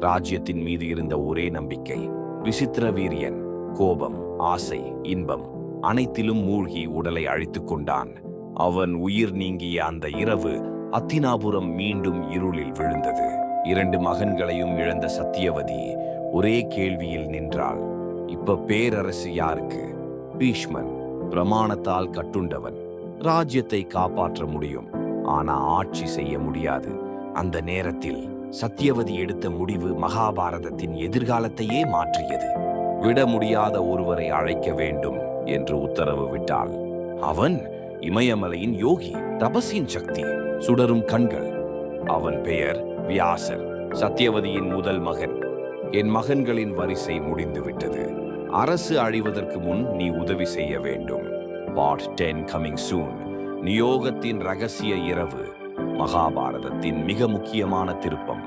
ராஜ்யத்தின் மீது இருந்த ஒரே நம்பிக்கை விசித்திர வீரியன் கோபம், ஆசை, இன்பம் அனைத்திலும் மூழ்கி உடலை அழித்துக் கொண்டான். அவன் உயிர் நீங்கிய அந்த இரவு அத்தினாபுரம் மீண்டும் இருளில் விழுந்தது. 2 மகன்களையும் இழந்த சத்தியவதி ஒரே கேள்வியில் நின்றாள். இப்ப பேரரசு யாருக்கு? பீஷ்மன் பிரமாணத்தால் கட்டுண்டவன். ராஜ்யத்தை காப்பாற்ற முடியும், ஆனா ஆட்சி செய்ய முடியாது. அந்த நேரத்தில் சத்தியவதி எடுத்த முடிவு மகாபாரதத்தின் எதிர்காலத்தையே மாற்றியது. விட முடியாத ஒருவரை அழைக்க வேண்டும் என்று உத்தரவு விட்டாள். அவன் இமயமலையின் யோகி, தபசின் சக்தி, சுடரும் கண்கள். அவன் பெயர் வியாசர், சத்தியவதியின் முதல் மகன். என் மகன்களின் வரிசை முடிந்துவிட்டது. அரசு அழிவதற்கு முன் நீ உதவி செய்ய வேண்டும். Part 10 coming soon. நியோகத்தின் ரகசிய இரவு, மகாபாரதத்தின் மிக முக்கியமான திருப்பம்.